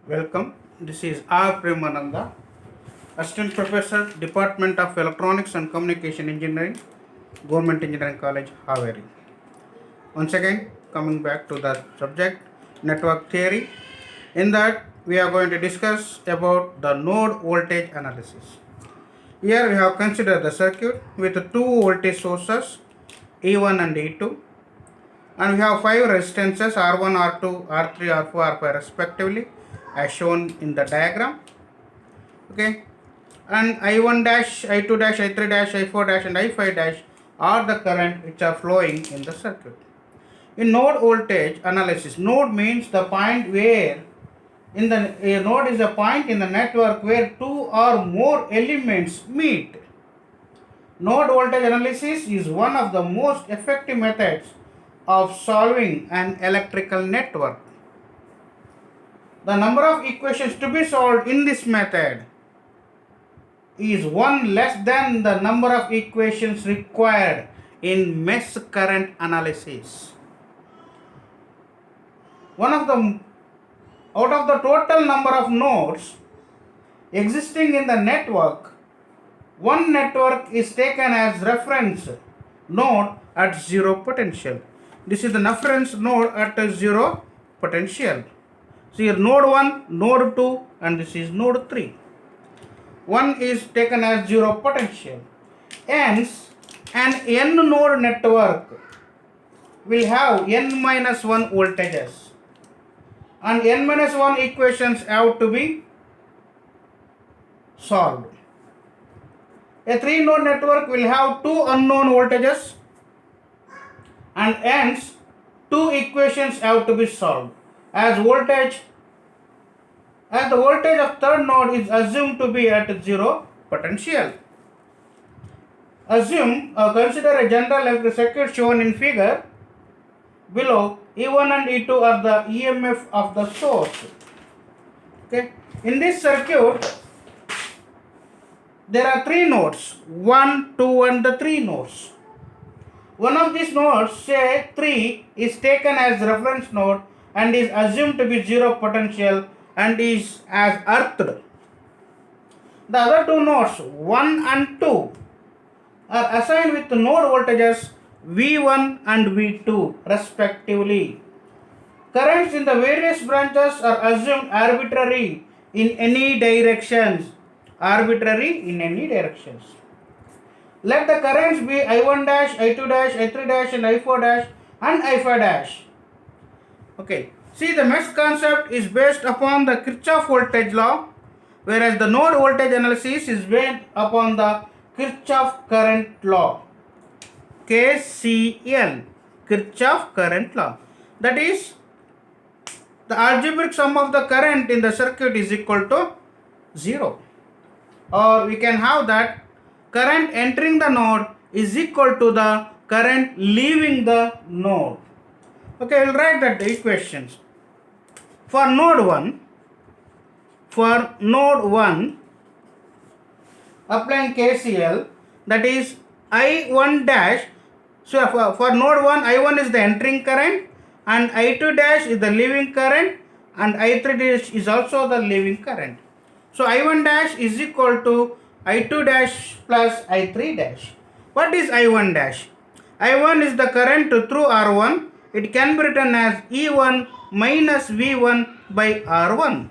Welcome. This is R. Premananda, Assistant Professor, Department of Electronics and Communication Engineering, Government Engineering College, Haveri. Once again, coming back to the subject, network theory. In that, we are going to discuss about the node voltage analysis. Here we have considered the circuit with two voltage sources, E1 and E2, and we have five resistances R1, R2, R3, R4, R5 respectively, as shown in the diagram. Okay, and I1 dash, I2 dash, I3 dash, I4 dash, and I5 dash are the current which are flowing in the circuit. In node voltage analysis, node means the point where a node is a point in the network where two or more elements meet. Node voltage analysis is one of the most effective methods of solving an electrical network. The number of equations to be solved in this method is one less than the number of equations required in mesh current analysis. Out of the total number of nodes existing in the network, one network is taken as reference node at zero potential. This is the reference node at zero potential. So here node 1, node 2, and this is node 3. One is taken as zero potential. Hence, an n node network will have n minus 1 voltages, and n minus 1 equations have to be solved. A 3 node network will have 2 unknown voltages, and hence 2 equations have to be solved. As the voltage of third node is assumed to be at zero potential. Consider a general electric circuit shown in figure below. E1 and E2 are the EMF of the source. Okay. In this circuit, there are 3 nodes, 1, 2, and the 3 nodes. One of these nodes, say 3, is taken as reference node and is assumed to be zero potential and is as earthed. The other 2 nodes, 1 and 2, are assigned with node voltages V1 and V2 respectively. Currents in the various branches are assumed arbitrary in any directions. Let the currents be I1 dash, I2 dash, I3 dash, and I4 dash, and I5 dash. Okay. See, the mesh concept is based upon the Kirchhoff voltage law, whereas the node voltage analysis is based upon the Kirchhoff current law. KCL, Kirchhoff current law. That is, the algebraic sum of the current in the circuit is equal to 0. Or we can have that current entering the node is equal to the current leaving the node. Okay, we'll write that the equations. For node 1, applying KCL, that is I1 dash. So for node 1, I1 is the entering current, and I2 dash is the leaving current, and I3 dash is also the leaving current. So I1 dash is equal to I2 dash plus I3 dash. What is I1 dash? I1 is the current through R1. It can be written as E1 minus V1 by R1,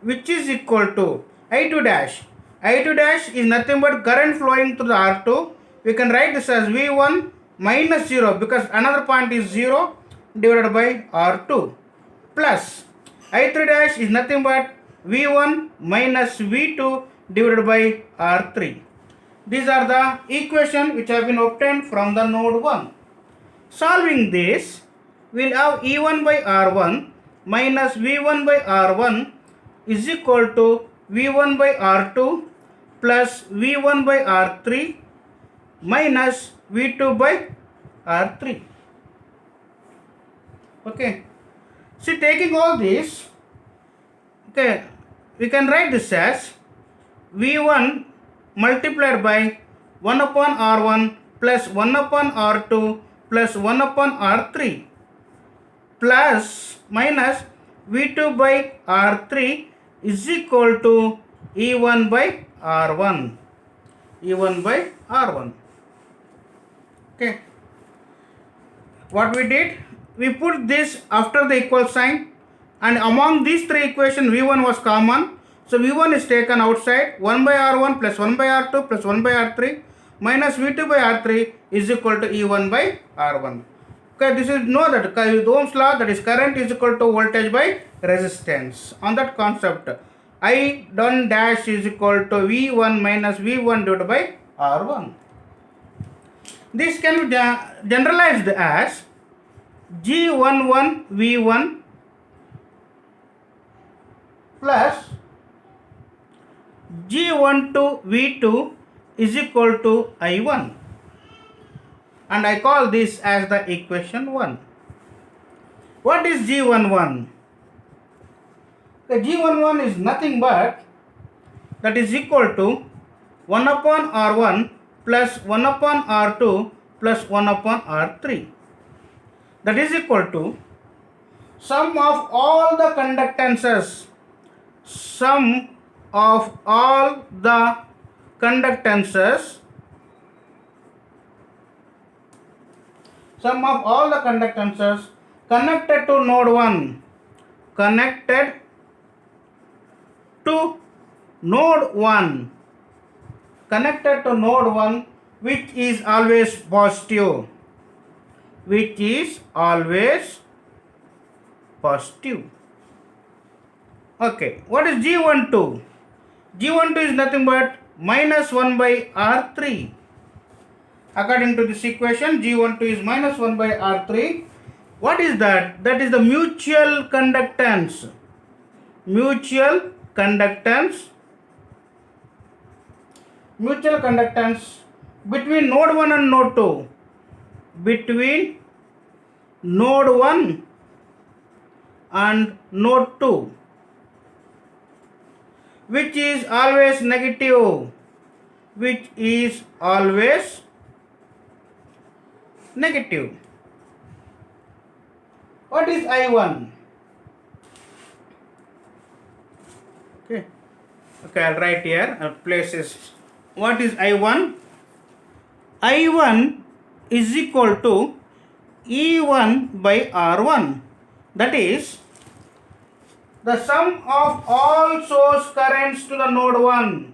which is equal to I2 dash. I2 dash is nothing but current flowing through the R2. We can write this as V1 minus 0 because another point is 0 divided by R2, plus I3 dash is nothing but V1 minus V2 divided by R3. These are the equations which have been obtained from the node 1. Solving this, we will have E1 by R1 minus V1 by R1 is equal to V1 by R2 plus V1 by R3 minus V2 by R3. Okay. See, taking all this, okay, we can write this as V1 multiplied by 1 upon R1 plus 1 upon R2 plus 1 upon R3 plus minus V2 by R3 is equal to E1 by R1. E1 by R1. Okay. What we did? We put this after the equal sign, and among these three equations V1 was common. So V1 is taken outside. 1 by R1 plus 1 by R2 plus 1 by R3 minus V2 by R3 is equal to E1 by R1. Okay, this is know that Ohm's law, that is current is equal to voltage by resistance. On that concept, I1 dash is equal to V1 minus V1 divided by R1. This can be generalized as G11 V1 plus G12 V2 is equal to I1, and I call this as the equation 1. What is G11? The G11 is nothing but that is equal to 1 upon R1 plus 1 upon R2 plus 1 upon R3. That is equal to sum of all the conductances. Sum of all the conductances. Sum of all the conductances connected to node 1. Connected to node 1. Connected to node 1, which is always positive. Which is always positive. Okay, what is G12? G12 is nothing but minus 1 by R3. According to this equation, G12 is minus 1 by R3. What is that? That is the mutual conductance. Mutual conductance. Mutual conductance between node 1 and node 2. Between node 1 and node 2, which is always negative. Which is always negative. What is I1? Okay, I'll write here. I'll place this. What is I1? I1 is equal to E1 by R1. That is the sum of all source currents to the node 1.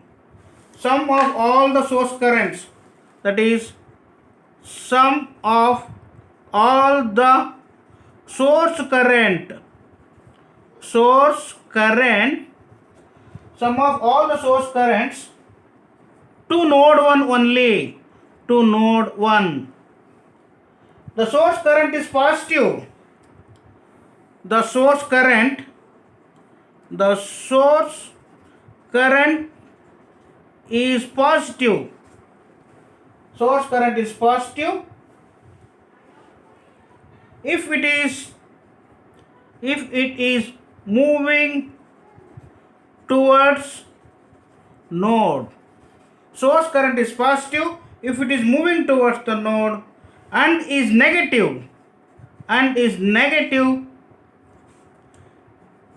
Sum of all the source currents. That is sum of all the source current. Source current. Sum of all the source currents to node 1 only. To node 1. The source current is positive. The source current is positive. Source current is positive if it is moving towards node. Source current is positive if it is moving towards the node, and is negative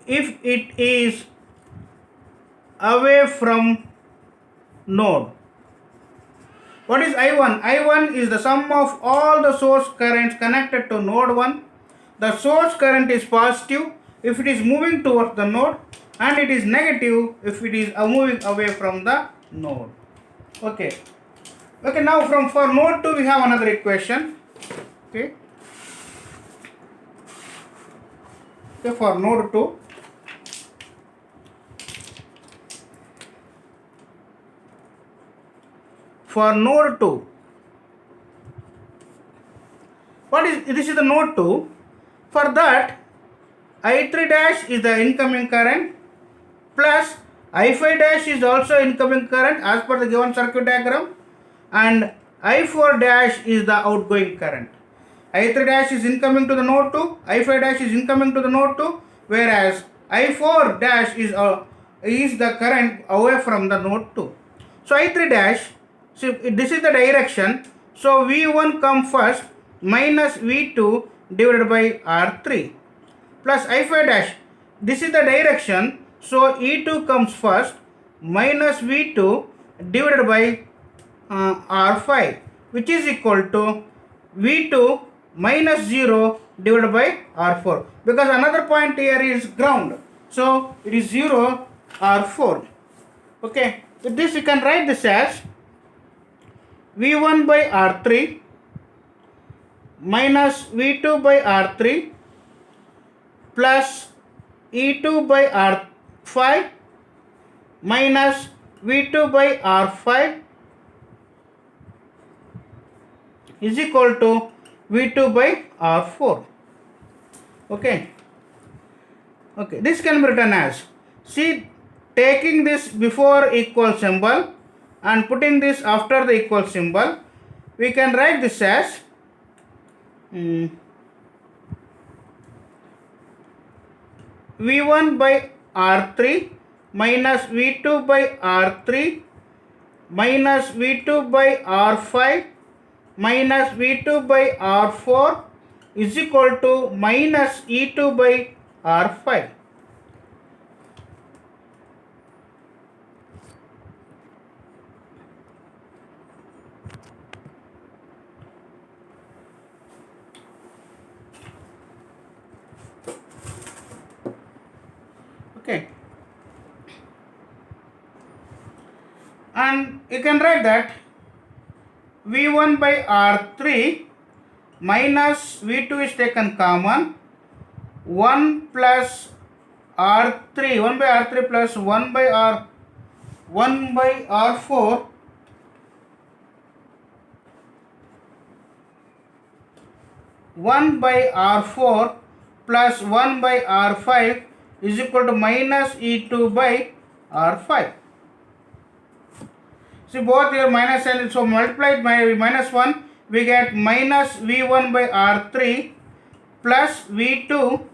if it is away from node. What is I1? I1 is the sum of all the source currents connected to node 1. The source current is positive if it is moving towards the node, and it is negative if it is moving away from the node. Okay, now for node 2 we have another equation. Okay, for node 2, this is the node 2. For that, I3 dash is the incoming current plus I5 dash is also incoming current as per the given circuit diagram, and I4 dash is the outgoing current. I3 dash is incoming to the node 2, I5 dash is incoming to the node 2, whereas I4 dash is the current away from the node 2. So I3 dash, so this is the direction, so V1 come first minus V2 divided by R3 plus I5 dash. this is the direction, so E2 comes first, minus V2 divided by R5, which is equal to V2 minus 0 divided by R4, because another point here is ground, so it is 0 R4. Okay, with this you can write this as V1 by R3 minus V2 by R3 plus E2 by R5 minus V2 by R5 is equal to V2 by R4. Okay. Okay. This can be written as, see, taking this before equal symbol and putting this after the equal symbol, we can write this as V1 by R3 minus V2 by R3 minus V2 by R5 minus V2 by R4 is equal to minus E2 by R5. Okay, and you can write that V1 by R3 minus V2 is taken common, 1 plus R3, 1 by R3 plus 1 by R4 1 by R4 plus 1 by R5 is equal to minus E2 by R5. See, both here minus and so multiplied by minus 1, we get minus V1 by R3 plus V2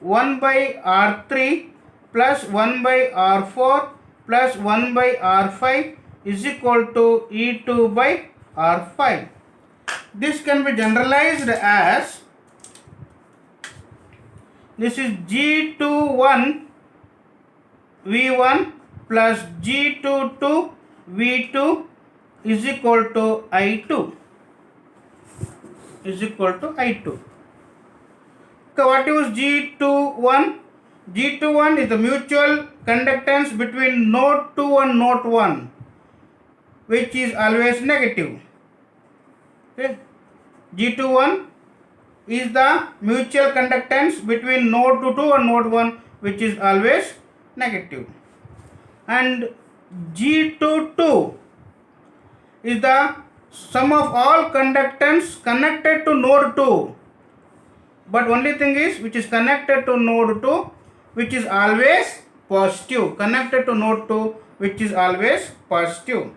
1 by R3 plus 1 by R4 plus 1 by R5 is equal to E2 by R5. This can be generalized as, this is G21 V1 plus G22 V2 is equal to I2. Is equal to I2. Okay, what is G21? G21 is the mutual conductance between node 2 and node 1, which is always negative. Okay. G21 is the mutual conductance between node 2 and node 1, which is always negative. And G22 is the sum of all conductance connected to node 2, but only thing is which is connected to node 2, which is always positive, connected to node 2 which is always positive.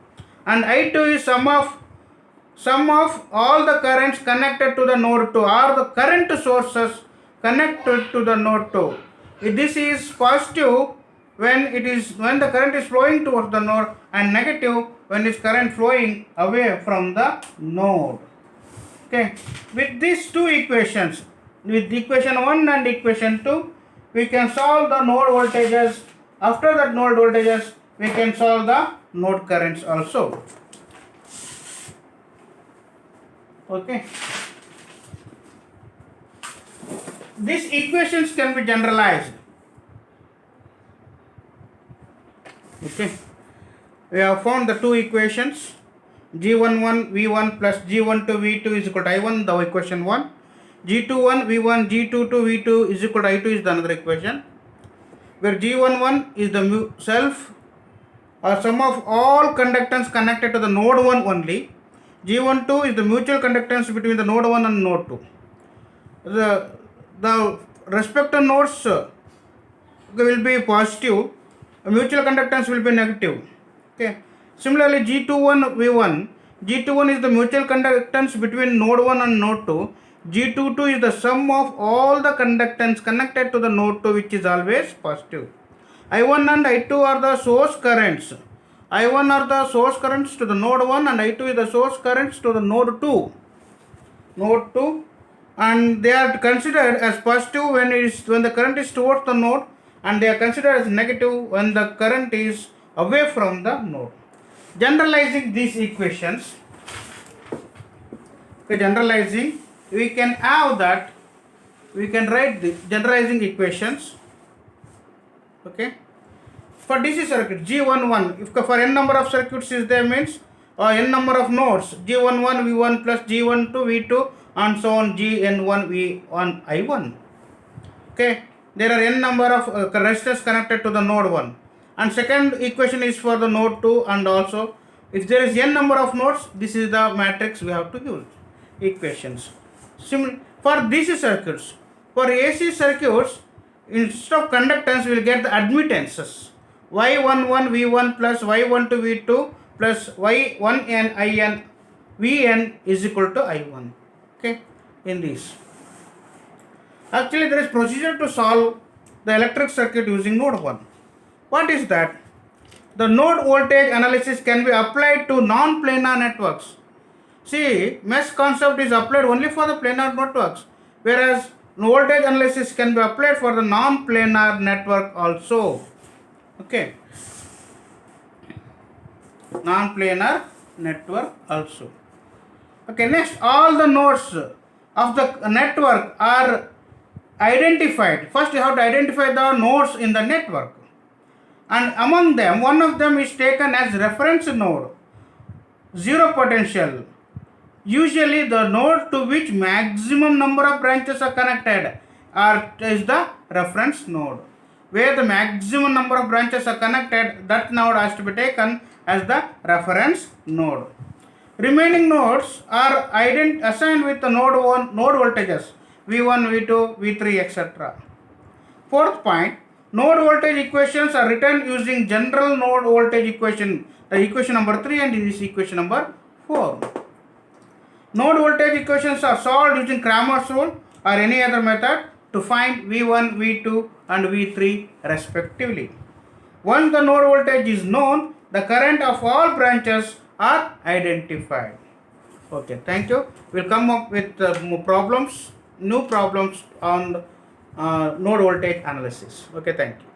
And I2 is sum of all the currents connected to the node 2, or the current sources connected to the node 2. If this is positive when the current is flowing towards the node, and negative when its current flowing away from the node. Okay, with these two equations, with equation 1 and equation 2, we can solve the node voltages. After that node voltages, we can solve the node currents also. Okay, these equations can be generalized. Okay, we have found the two equations, G11 V1 plus G12 V2 is equal to I1, the equation 1. G21 V1 G22 V2 is equal to I2 is the another equation, where G11 is the self or sum of all conductance connected to the node 1 only. G12 is the mutual conductance between the node 1 and node 2. The respective nodes will be positive, mutual conductance will be negative. Okay. Similarly, G21 V1, G21 is the mutual conductance between node 1 and node 2. G22 is the sum of all the conductance connected to the node 2, which is always positive. I1 and I2 are the source currents. I1 are the source currents to the node 1 and I2 is the source currents to the node 2. And they are considered as positive when the current is towards the node, and they are considered as negative when the current is away from the node. Generalizing these equations, generalizing, we can have that, we can write the generalizing equations. Okay, for DC circuit G11, if for n number of circuits is there means n number of nodes, G11 V1 plus G12 V2 and so on, Gn1 V1 I1. Okay, there are n number of resistors connected to the node 1, and second equation is for the node 2, and also if there is n number of nodes, this is the matrix we have to use equations. For DC circuits, for AC circuits, instead of conductance we will get the admittances, Y11 V1 plus Y12 V2 plus Y1n IN Vn is equal to I1. Okay, in this. Actually, there is procedure to solve the electric circuit using node 1. What is that? The node voltage analysis can be applied to non-planar networks. See, mesh concept is applied only for the planar networks, whereas voltage analysis can be applied for the non-planar network also. Okay, non-planar network also. Okay, next, all the nodes of the network are identified. First, you have to identify the nodes in the network, and among them, one of them is taken as reference node, zero potential. Usually, the node to which maximum number of branches are connected is the reference node. Where the maximum number of branches are connected, that node has to be taken as the reference node. Remaining nodes are assigned with the node voltages V1, V2, V3, etc. Fourth point, node voltage equations are written using general node voltage equation, the equation number 3, and this is equation number 4. Node voltage equations are solved using Cramer's rule or any other method to find V1, V2 and V3 respectively. Once the node voltage is known, the current of all branches are identified. Okay, thank you. We'll come up with new problems on node voltage analysis. Okay, thank you.